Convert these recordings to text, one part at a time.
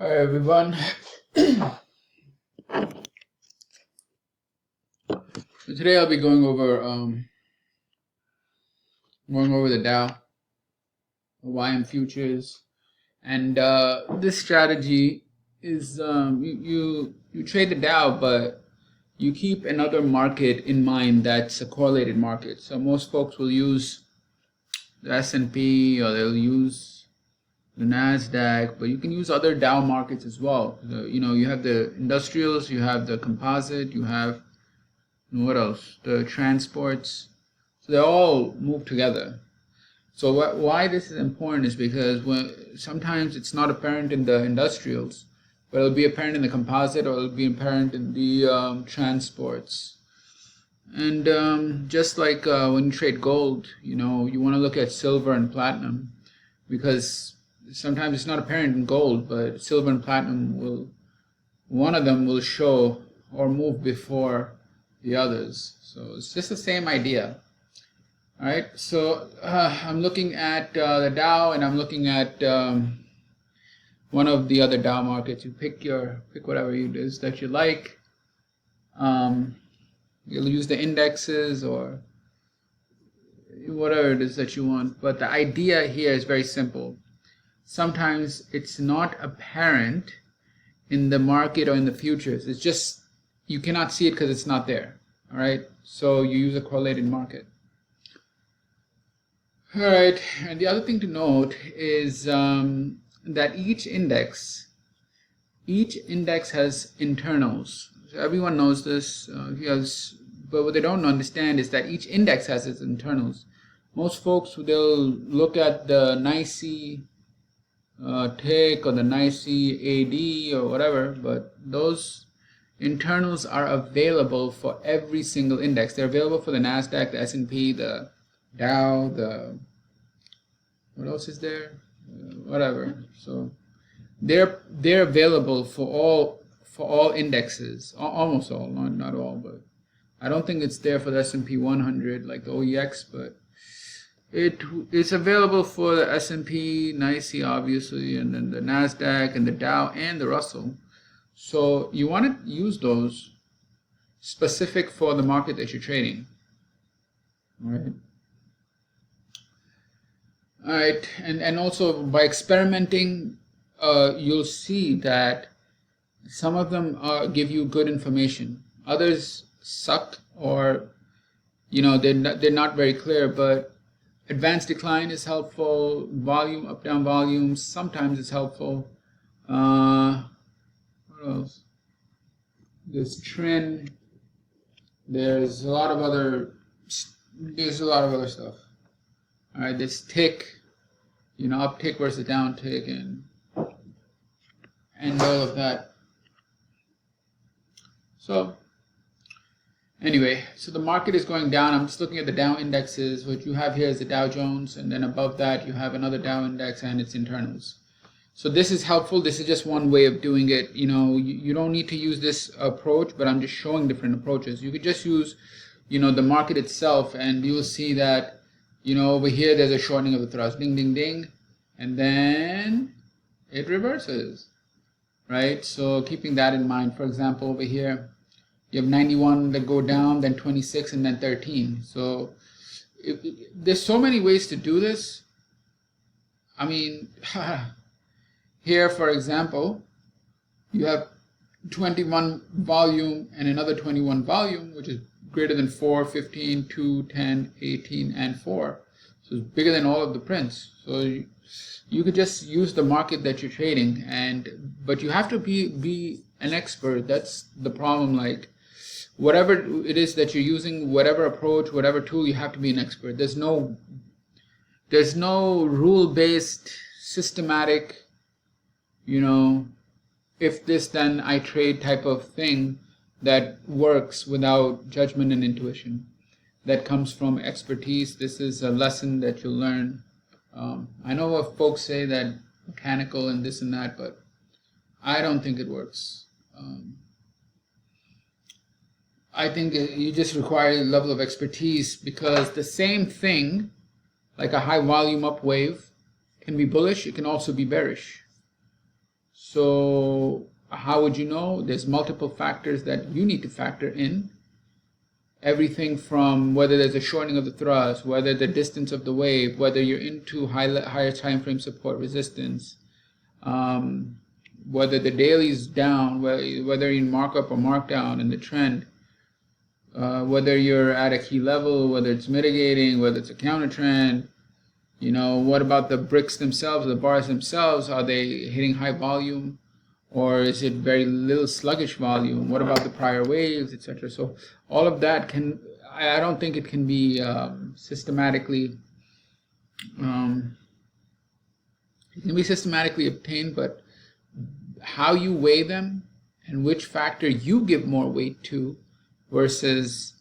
Hi everyone. So today I'll be going over the Dow, YM futures, and this strategy is you trade the Dow, but you keep another market in mind that's a correlated market. So most folks will use the S&P or they'll use the Nasdaq, but you can use other Dow markets as well. You have the industrials, you have the composite, you have what else? The transports. So they all move together. So why this is important is because sometimes it's not apparent in the industrials, but it'll be apparent in the composite or it'll be apparent in the transports. And just like when you trade gold, you want to look at silver and platinum because sometimes it's not apparent in gold, but silver and platinum one of them will show or move before the others. So it's just the same idea. All right, so I'm looking at the Dow, and I'm looking at one of the other Dow markets. You pick whatever it is that you like. You'll use the indexes or whatever it is that you want. But the idea here is very simple. Sometimes it's not apparent in the market or in the futures. It's just you cannot see it because it's not there. All right, so you use a correlated market. All right, and the other thing to note is that each index has internals. So everyone knows this. But what they don't understand is that each index has its internals. Most folks, they'll look at the NYSE tick or the NYSE AD or whatever, but those internals are available for every single index. They're available for the Nasdaq, the S&P, the Dow, what else is there? Whatever. So they're available for all indexes, almost all, not all, but I don't think it's there for the S&P 100 like the OEX, but it's available for the S&P, NYSE obviously, and then the Nasdaq and the Dow and the Russell. So you want to use those specific for the market that you're trading. All right, and also by experimenting, you'll see that some of them give you good information. Others suck, or they're not very clear. But advanced decline is helpful. Volume, up down volume, sometimes is helpful. What else? This trend. There's a lot of other stuff. All right, this tick, uptick versus downtick, and all of that. So anyway, so the market is going down. I'm just looking at the Dow indexes. What you have here is the Dow Jones, and then above that you have another Dow index and its internals. So this is helpful. This is just one way of doing it. You don't need to use this approach, but I'm just showing different approaches. You could just use, the market itself, and you'll see that, over here there's a shortening of the thrust, ding, ding, ding, and then it reverses, right? So keeping that in mind, for example, over here, you have 91 that go down, then 26, and then 13. So there's so many ways to do this. I mean, here, for example, you have 21 volume and another 21 volume, which is greater than 4, 15, 2, 10, 18, and 4. So it's bigger than all of the prints. So you could just use the market that you're trading, but you have to be an expert. That's the problem. Like, whatever it is that you're using, whatever approach, whatever tool, you have to be an expert. There's no rule-based, systematic, if this then I trade type of thing that works without judgment and intuition. That comes from expertise. This is a lesson that you'll learn. I know what folks say that mechanical and this and that, but I don't think it works. I think you just require a level of expertise, because the same thing, like a high volume up wave, can be bullish. It can also be bearish. So how would you know? There's multiple factors that you need to factor in. Everything from whether there's a shortening of the thrust, whether the distance of the wave, whether you're into higher time frame support resistance, whether the daily's down, whether you mark up or mark down in the trend, whether you're at a key level, whether it's mitigating, whether it's a counter trend. What about the bricks themselves, the bars themselves? Are they hitting high volume, or is it very little sluggish volume? What about the prior waves, etc.? So all of that I don't think it can be systematically obtained, but how you weigh them and which factor you give more weight to versus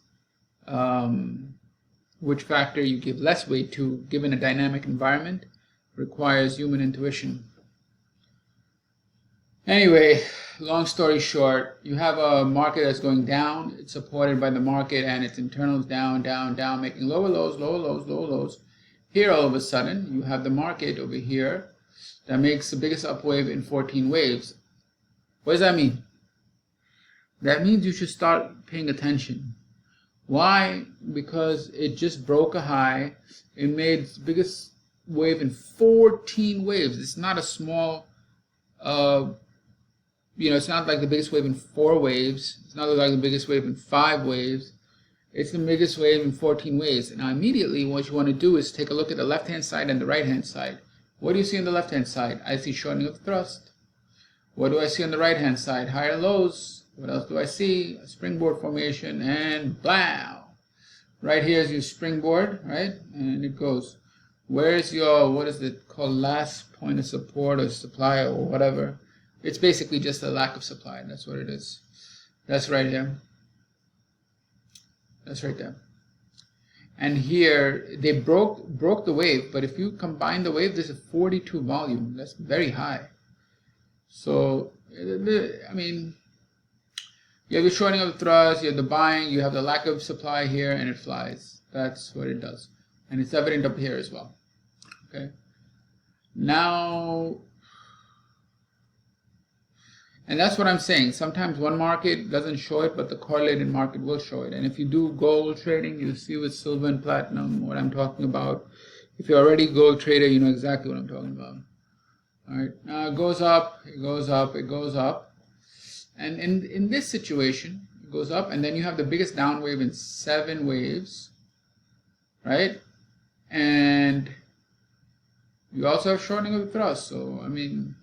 which factor you give less weight to, given a dynamic environment, requires human intuition. Anyway, long story short, you have a market that's going down. It's supported by the market and its internals down, down, down, making lower lows, lower lows, lower lows. Here, all of a sudden, you have the market over here that makes the biggest up wave in 14 waves. What does that mean? That means you should start paying attention. Why? Because it just broke a high. It made its biggest wave in 14 waves. It's not a small, it's not like the biggest wave in 4 waves. It's not like the biggest wave in 5 waves. It's the biggest wave in 14 waves. Now, immediately, what you want to do is take a look at the left-hand side and the right-hand side. What do you see on the left-hand side? I see shortening of thrust. What do I see on the right-hand side? Higher lows. What else do I see? A springboard formation, and blam! Right here is your springboard, right? And it goes. Where's your, what is it called, last point of support or supply or whatever? It's basically just a lack of supply. That's what it is. That's right here. That's right there. And here, they broke the wave, but if you combine the wave, there's a 42 volume. That's very high. So, I mean, you have the shortening of the thrust, you have the buying, you have the lack of supply here, and it flies. That's what it does. And it's evident up here as well. Okay. Now, and that's what I'm saying. Sometimes one market doesn't show it, but the correlated market will show it. And if you do gold trading, you'll see with silver and platinum what I'm talking about. If you're already a gold trader, you know exactly what I'm talking about. All right. Now it goes up, it goes up, it goes up. And in this situation, it goes up, and then you have the biggest down wave in 7 waves, right? And you also have shortening of the thrust. So, I mean,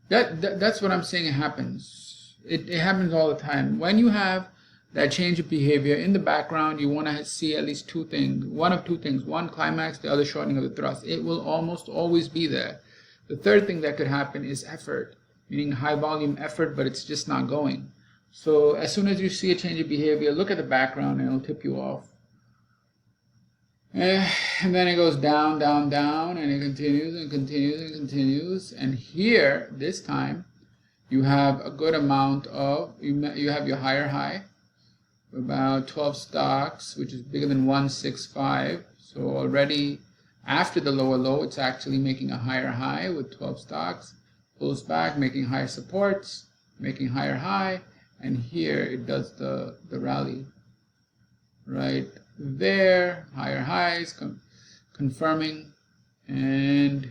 that's what I'm saying happens. It happens all the time. When you have that change of behavior in the background, you want to see at least 2 things. One of 2 things. One, climax, the other, shortening of the thrust. It will almost always be there. The third thing that could happen is effort. Meaning high volume effort, but it's just not going. So as soon as you see a change of behavior, look at the background and it'll tip you off. And then it goes down, down, down, and it continues and continues and continues. And here, this time, you have a good amount of, you have your higher high, about 12 stocks, which is bigger than 165. So already after the lower low, it's actually making a higher high with 12 stocks. Pulls back, making higher supports, making higher high, and here it does the rally. Right there, higher highs, confirming, and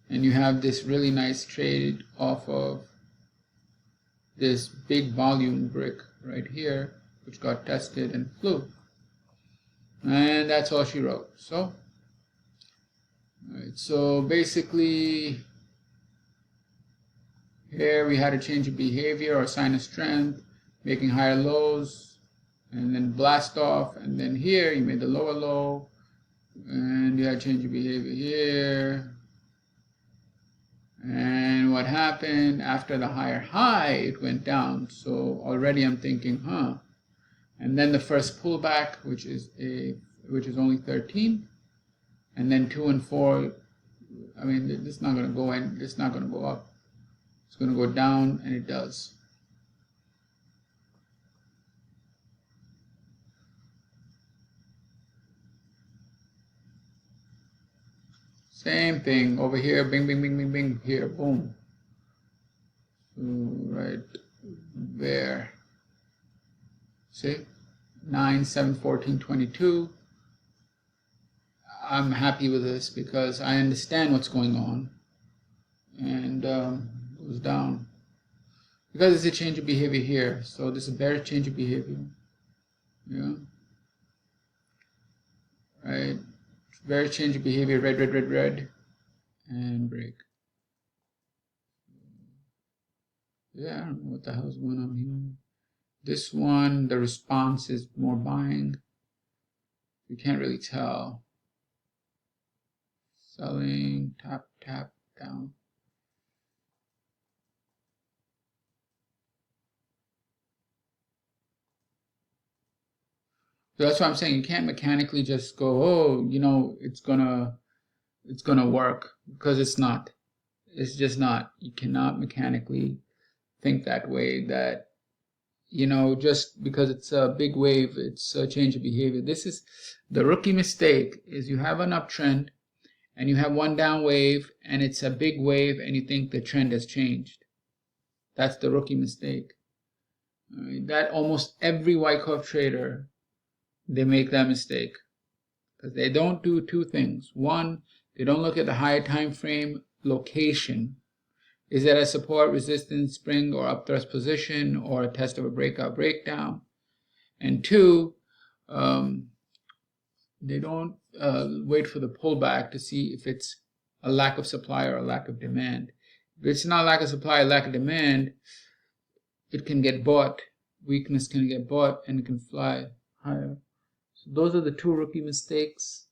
you have this really nice trade off of this big volume brick right here, which got tested and flew. And that's all she wrote. So, so basically, here we had a change of behavior or sign of strength, making higher lows, and then blast off. And then here you made the lower low, and you had a change of behavior here. And what happened after the higher high, it went down. So already I'm thinking, And then the first pullback, which is only 13, and then 2 and 4. I mean, this is not going to go in. This is not going to go up. It's going to go down, and it does. Same thing over here. Bing, bing, bing, bing, bing. Here, boom. Right there. See? 9, 7, 14, 22. I'm happy with this because I understand what's going on. And it goes down. Because it's a change of behavior here. So this is a bearish change of behavior. Yeah. Right? Bearish change of behavior. Red, red, red, red. And break. Yeah, I don't know what the hell's going on here. This one, the response is more buying. You can't really tell. Selling, tap, tap, down. So that's what I'm saying. You can't mechanically just go, oh, you know, it's gonna work, because it's not. It's just not. You cannot mechanically think that way, that, you know, just because it's a big wave, it's a change of behavior. This is the rookie mistake, is you have an uptrend and you have one down wave and it's a big wave and you think the trend has changed. That's the rookie mistake. That almost every Wyckoff trader, they make that mistake, because they don't do two things. One, they don't look at the higher time frame location. Is that a support, resistance, spring, or upthrust position, or a test of a breakout, breakdown? And two, they don't wait for the pullback to see if it's a lack of supply or a lack of demand. If it's not lack of supply, lack of demand, it can get bought. Weakness can get bought and it can fly higher. So those are the two rookie mistakes.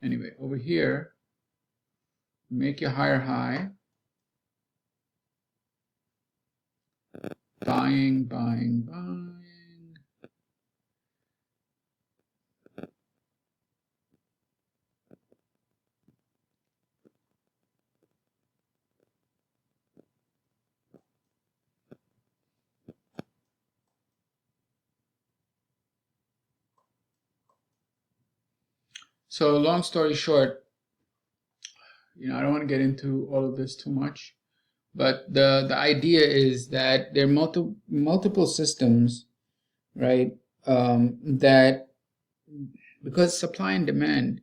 Anyway, over here, make your higher high. Buying, buying, buying. So long story short, you know, I don't want to get into all of this too much, but the idea is that there are multiple systems, right? That, because supply and demand,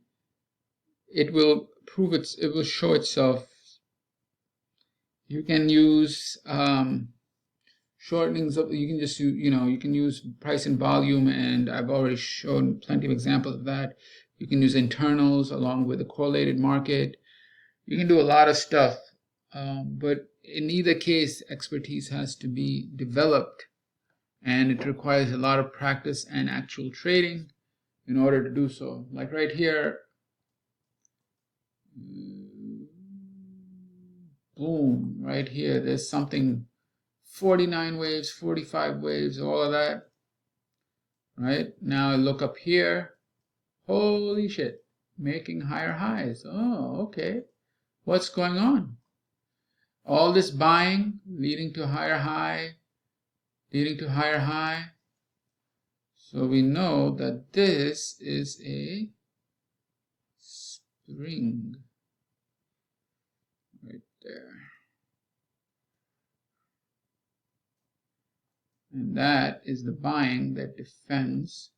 it will show itself. You can use shortenings of, you can just, you know, you can use price and volume, and I've already shown plenty of examples of that. You can use internals along with the correlated market. You can do a lot of stuff, but in either case, expertise has to be developed, and it requires a lot of practice and actual trading in order to do so. Like right here, boom, right here, there's something, 49 waves, 45 waves, all of that. Right now, I look up here. Holy shit, making higher highs. Oh, okay. What's going on? All this buying leading to higher high, leading to higher high. So we know that this is a spring right there. And that is the buying that defends.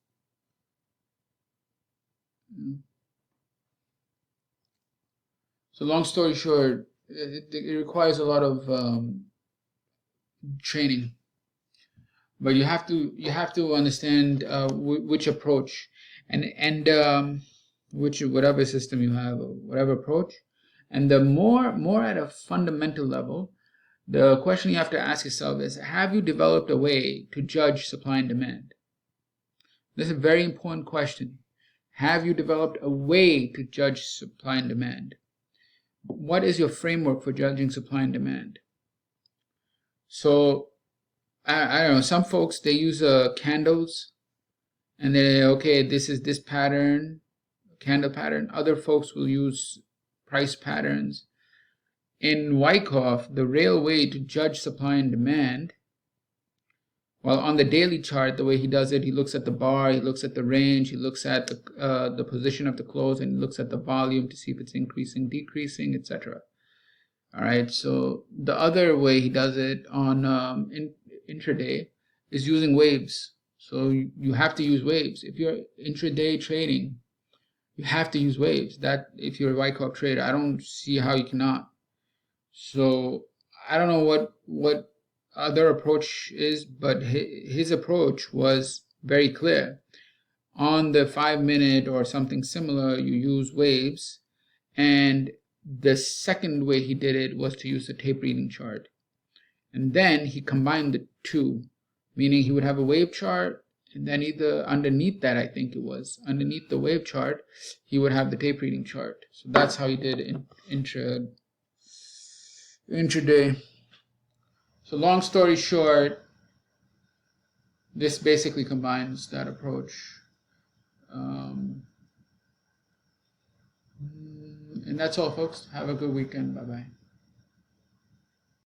So long story short, it requires a lot of training, but you have to understand which approach and which, whatever system you have, or whatever approach, and the more at a fundamental level, the question you have to ask yourself is, have you developed a way to judge supply and demand? This is a very important question. Have you developed a way to judge supply and demand? What is your framework for judging supply and demand? So, I don't know, some folks, they use candles, and they, okay, this is this pattern, candle pattern. Other folks will use price patterns. In Wyckoff, the real way to judge supply and demand While on the daily chart, the way he does it, he looks at the bar, he looks at the range, he looks at the position of the close, and he looks at the volume to see if it's increasing, decreasing, etc. All right. So the other way he does it on intraday is using waves. So you have to use waves if you're intraday trading. You have to use waves. That if you're a Wyckoff trader, I don't see how you cannot. So I don't know what other approach is, but his approach was very clear. On the 5 minute or something similar, you use waves, and the second way he did it was to use the tape reading chart. And then he combined the two, meaning he would have a wave chart, and then either underneath that, I think it was, underneath the wave chart, he would have the tape reading chart. So that's how he did it intraday. So long story short, this basically combines that approach. And that's all, folks. Have a good weekend. Bye-bye.